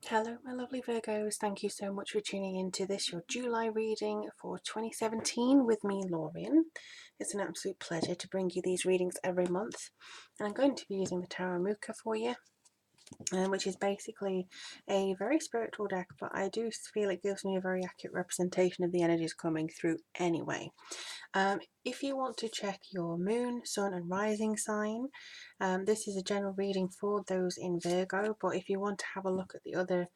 Hello my lovely Virgos, thank you so much for tuning into this, your July reading for 2017 with me, Lorien. It's an absolute pleasure to bring you these readings every month, and I'm going to be using the Tarot Muka for you, which is basically a very spiritual deck, but I do feel it gives me a very accurate representation of the energies coming through anyway. If you want to check your moon, sun and rising sign, this is a general reading for those in Virgo, but if you want to have a look at the other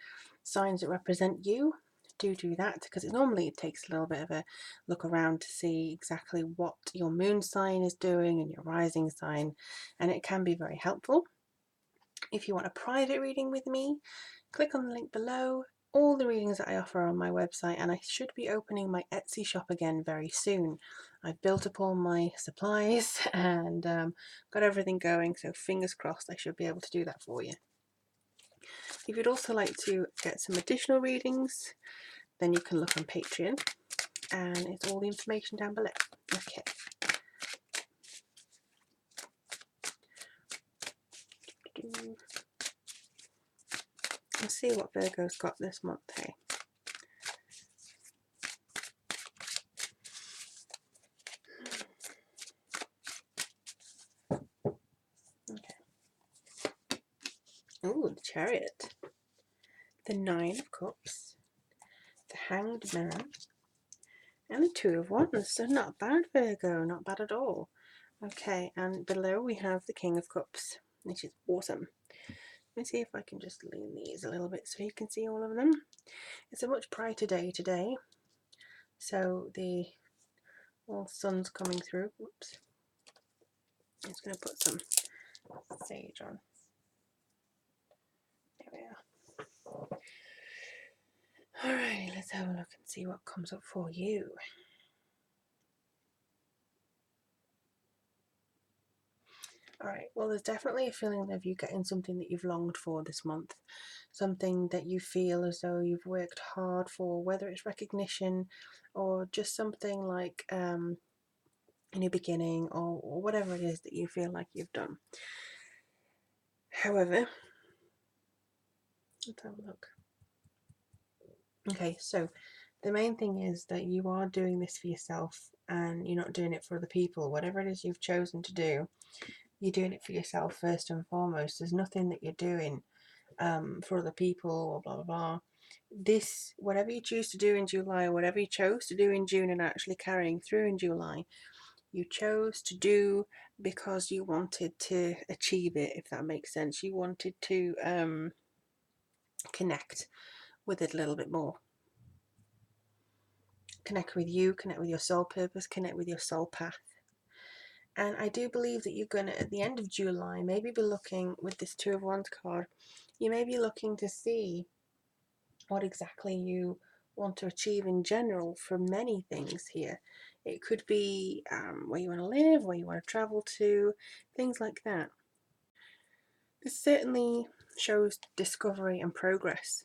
signs that represent you, do that, because it takes a little bit of a look around to see exactly what your moon sign is doing and your rising sign, and it can be very helpful. If you want a private reading with me, click on the link below. All the readings that I offer are on my website, and I should be opening my Etsy shop again very soon. I've built up all my supplies and got everything going, so fingers crossed I should be able to do that for you. If you'd also like to get some additional readings, then you can look on Patreon, and it's all the information down below. Okay. Let's see what Virgo's got this month, hey? Ooh, the Chariot, the Nine of Cups, the Hanged Man, and the Two of Wands. So not bad, Virgo, not bad at all. Okay, and below we have the King of Cups, which is awesome. Let me see if I can just lean these a little bit so you can see all of them. It's a much brighter day today, so the sun's coming through. Whoops. I'm just going to put some sage on. There we are. Alrighty, let's have a look and see what comes up for you. Alright, well, there's definitely a feeling of you getting something that you've longed for this month. Something that you feel as though you've worked hard for, whether it's recognition or just something like a new beginning, or whatever it is that you feel like you've done. However, let's have a look. Okay, so the main thing is that you are doing this for yourself, and you're not doing it for other people. Whatever it is you've chosen to do, you're doing it for yourself first and foremost. There's nothing that you're doing for other people or blah blah blah. This, whatever you choose to do in July, or whatever you chose to do in June and actually carrying through in July, you chose to do because you wanted to achieve it, if that makes sense. You wanted to connect with it a little bit more. Connect with you, connect with your soul purpose, connect with your soul path. And I do believe that you're going to, at the end of July, maybe be looking with this Two of Wands card, you may be looking to see what exactly you want to achieve in general for many things here. It could be where you want to live, where you want to travel to, things like that. This certainly shows discovery and progress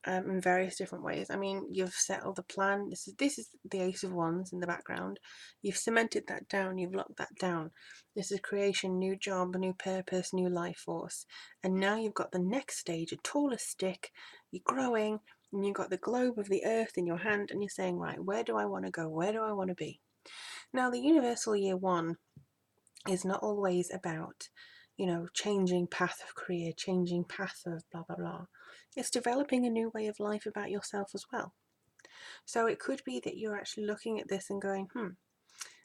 in various different ways. I mean, you've settled the plan. This is the Ace of Wands in the background. You've cemented that down. You've locked that down. This is creation, new job, new purpose, new life force. And now you've got the next stage, a taller stick. You're growing, and you've got the globe of the earth in your hand, and you're saying, right, where do I want to go? Where do I want to be? Now, the universal year one is not always about, you know, changing path of career, changing path of blah blah blah. It's developing a new way of life about yourself as well. So it could be that you're actually looking at this and going,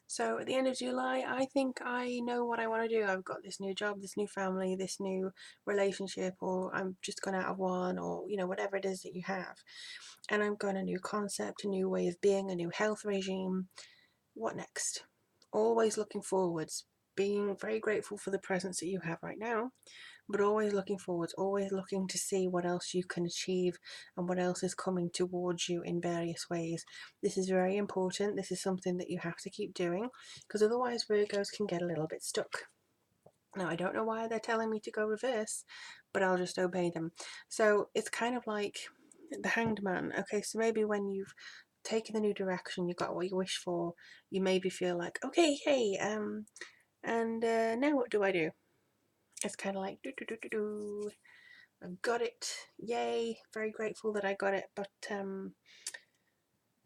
so at the end of July, I think I know what I want to do. I've got this new job, this new family, this new relationship, or I'm just gone out of one, or, you know, whatever it is that you have. And I've got a new concept, a new way of being, a new health regime. What next? Always looking forwards, being very grateful for the presence that you have right now, but always looking forwards, always looking to see what else you can achieve and what else is coming towards you in various ways. This is very important. This is something that you have to keep doing, because otherwise Virgos can get a little bit stuck. Now, I don't know why they're telling me to go reverse, but I'll just obey them. So it's kind of like the Hanged Man. Okay, so maybe when you've taken a new direction, you got what you wish for, you maybe feel like, okay, hey, and now what do I do? It's kind of like do do do do do. I've got it. Yay. Very grateful that I got it. But,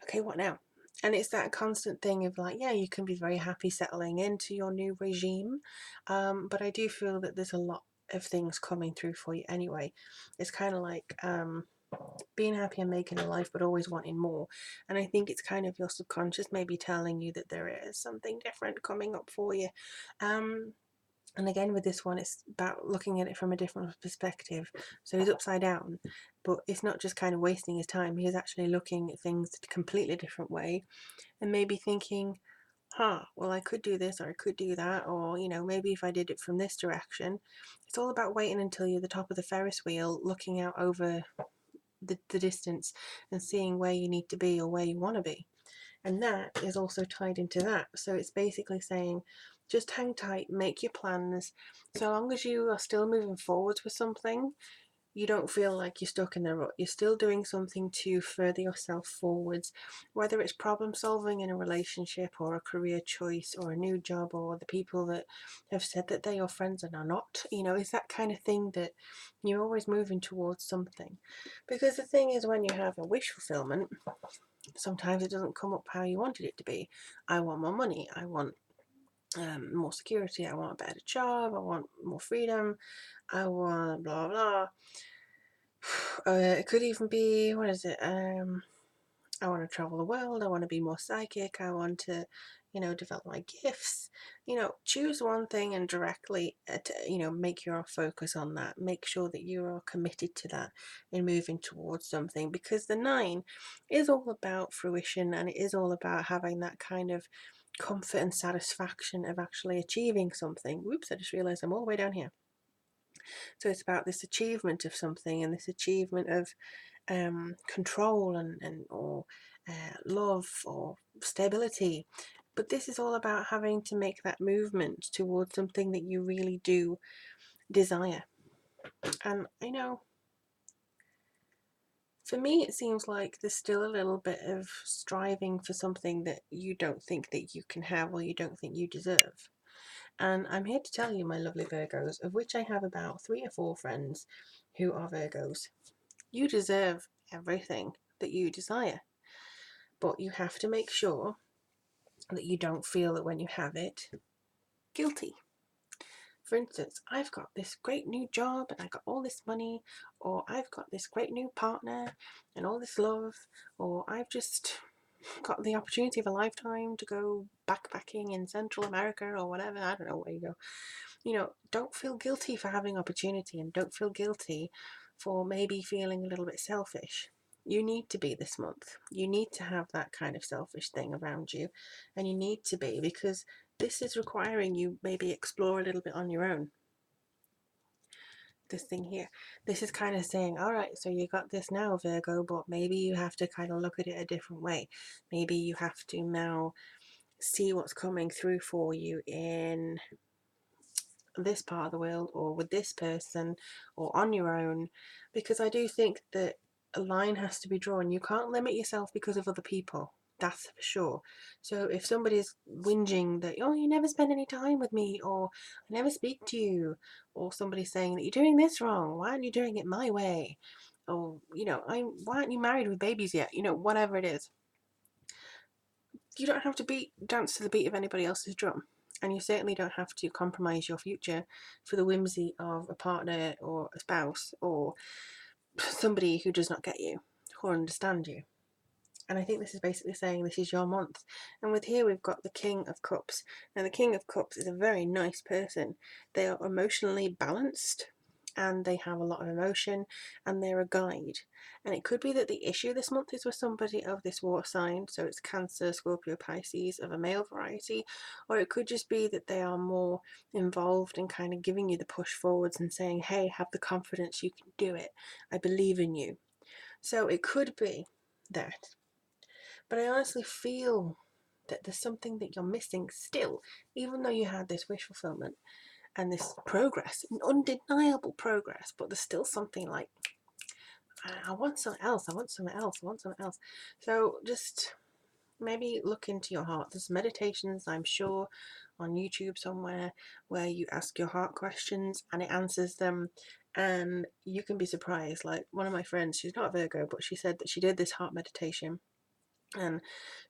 okay, what now? And it's that constant thing of like, yeah, you can be very happy settling into your new regime. But I do feel that there's a lot of things coming through for you anyway. It's kind of like being happy and making a life, but always wanting more. And I think it's kind of your subconscious maybe telling you that there is something different coming up for you. And again, with this one, it's about looking at it from a different perspective. So he's upside down, but it's not just kind of wasting his time. He's actually looking at things a completely different way and maybe thinking, well, I could do this or I could do that, or, maybe if I did it from this direction. It's all about waiting until you're the top of the Ferris wheel, looking out over the distance and seeing where you need to be or where you want to be. And that is also tied into that. So it's basically saying, just hang tight, make your plans. So long as you are still moving forwards with something, you don't feel like you're stuck in the rut. You're still doing something to further yourself forwards, whether it's problem solving in a relationship or a career choice or a new job or the people that have said that they're your friends and are not. It's that kind of thing that you're always moving towards something. Because the thing is, when you have a wish fulfillment, sometimes it doesn't come up how you wanted it to be. I want more money. I want more security. I want a better job. I want more freedom. I want blah blah. It could even be, what is it? I want to travel the world. I want to be more psychic. I want to, develop my gifts. Choose one thing and directly, make your focus on that. Make sure that you are committed to that in moving towards something, because the 9 is all about fruition, and it is all about having that kind of comfort and satisfaction of actually achieving something. Whoops, I just realized I'm all the way down here. So it's about this achievement of something and this achievement of control or love or stability. But this is all about having to make that movement towards something that you really do desire. And for me, it seems like there's still a little bit of striving for something that you don't think that you can have or you don't think you deserve. And I'm here to tell you, my lovely Virgos, of which I have about 3 or 4 friends who are Virgos, you deserve everything that you desire. But you have to make sure that you don't feel that when you have it, guilty. For instance, I've got this great new job and I got all this money, or I've got this great new partner and all this love, or I've just got the opportunity of a lifetime to go backpacking in Central America or whatever. I don't know where you go. Don't feel guilty for having opportunity, and don't feel guilty for maybe feeling a little bit selfish. You need to be this month. You need to have that kind of selfish thing around you, and you need to be, because this is requiring you maybe explore a little bit on your own. This thing here, this is kind of saying, all right, so you got this now, Virgo, but maybe you have to kind of look at it a different way. Maybe you have to now see what's coming through for you in this part of the world or with this person or on your own, because I do think that a line has to be drawn. You can't limit yourself because of other people, that's for sure. So if somebody's whinging that, oh, you never spend any time with me, or I never speak to you, or somebody's saying that you're doing this wrong, why aren't you doing it my way, or why aren't you married with babies yet, whatever it is, you don't have to dance to the beat of anybody else's drum. And you certainly don't have to compromise your future for the whimsy of a partner or a spouse or somebody who does not get you or understand you. And I think this is basically saying this is your month. And with here we've got the King of Cups. Now the King of Cups is a very nice person. They are emotionally balanced, and they have a lot of emotion, and they're a guide. And it could be that the issue this month is with somebody of this water sign, so it's Cancer, Scorpio, Pisces of a male variety, or it could just be that they are more involved in kind of giving you the push forwards and saying, hey, have the confidence, you can do it, I believe in you. So it could be that. But I honestly feel that there's something that you're missing still, even though you had this wish fulfillment and this progress, undeniable progress, but there's still something like, I want something else, I want something else, I want something else. So just maybe look into your heart. There's meditations, I'm sure, on YouTube somewhere where you ask your heart questions and it answers them And you can be surprised. Like, one of my friends, she's not a Virgo, but she said that she did this heart meditation, and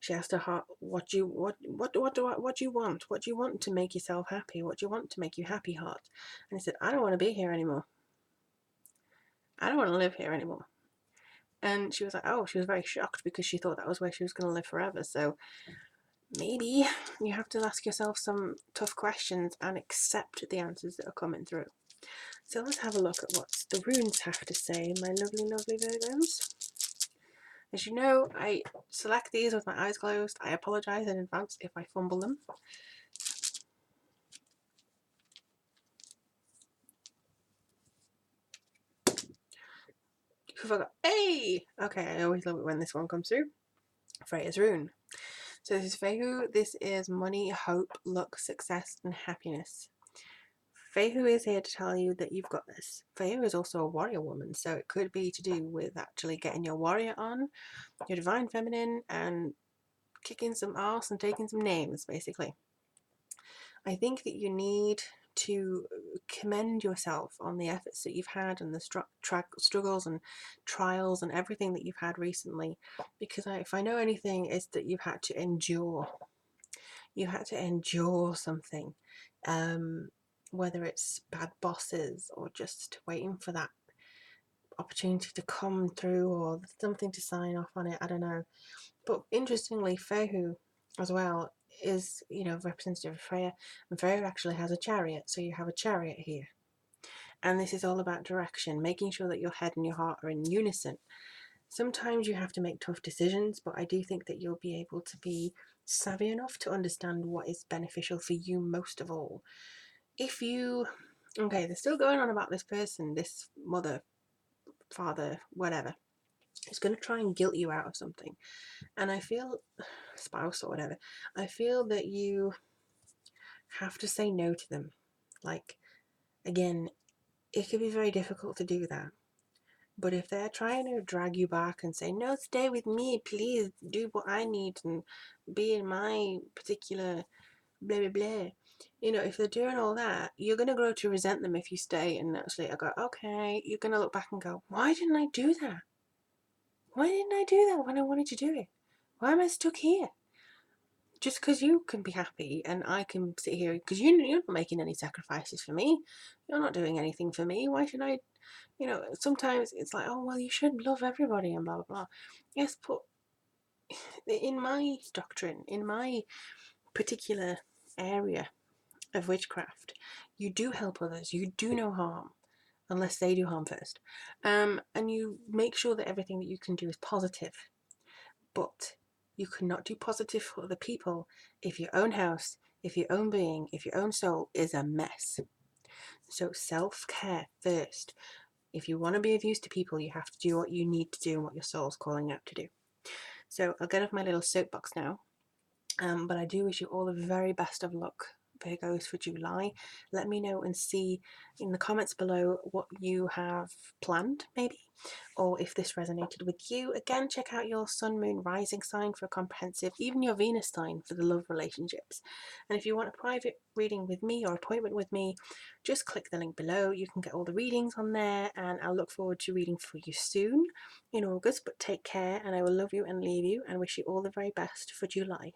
she asked her heart, what do you want? What do you want to make yourself happy? What do you want to make you happy, heart? And he said, I don't want to be here anymore. I don't want to live here anymore. And she was like, oh, she was very shocked because she thought that was where she was going to live forever. So maybe you have to ask yourself some tough questions and accept the answers that are coming through. So let's have a look at what the runes have to say, my lovely, lovely Virgos. As you know, I select these with my eyes closed. I apologise in advance if I fumble them. Who forgot? Hey! Okay, I always love it when this one comes through. Freya's rune. So this is Fehu. This is money, hope, luck, success, and happiness. Fehu is here to tell you that you've got this. Fehu is also a warrior woman, so it could be to do with actually getting your warrior on, your divine feminine, and kicking some ass and taking some names, basically. I think that you need to commend yourself on the efforts that you've had and the struggles and trials and everything that you've had recently, because if I know anything, it's that you've had to endure. You had to endure something, whether it's bad bosses or just waiting for that opportunity to come through or something to sign off on it. I don't know. But interestingly, Fehu as well is, representative of Freya, and Freya actually has a chariot, so you have a chariot here. And this is all about direction, making sure that your head and your heart are in unison. Sometimes you have to make tough decisions, but I do think that you'll be able to be savvy enough to understand what is beneficial for you most of all. Okay, they're still going on about this person, this mother, father, whatever. It's going to try and guilt you out of something. And I feel, spouse or whatever, I feel that you have to say no to them. Like, again, it can be very difficult to do that. But if they're trying to drag you back and say, no, stay with me, please do what I need and be in my particular blah, blah, blah. If they're doing all that, you're going to grow to resent them if you stay and actually go, okay, you're going to look back and go, why didn't I do that? Why didn't I do that when I wanted to do it? Why am I stuck here? Just because you can be happy and I can sit here, because you're not making any sacrifices for me. You're not doing anything for me. Why should I? Sometimes it's like, oh, well, you should love everybody and blah, blah, blah. Yes, but in my doctrine, in my particular area of witchcraft, you do help others. You do no harm unless they do harm first. And you make sure that everything that you can do is positive. But you cannot do positive for other people if your own house, if your own being, if your own soul is a mess. So self-care first. If you want to be of use to people, you have to do what you need to do and what your soul's calling out to do. So I'll get off my little soapbox now. But I do wish you all the very best of luck, Virgos, for July. Let me know and see in the comments below what you have planned, maybe, or if this resonated with you. Again, check out your sun, moon, rising sign for a comprehensive, even your Venus sign for the love relationships. And if you want a private reading with me or appointment with me, just click the link below. You can get all the readings on there, and I'll look forward to reading for you soon in August. But take care, and I will love you and leave you and wish you all the very best for July.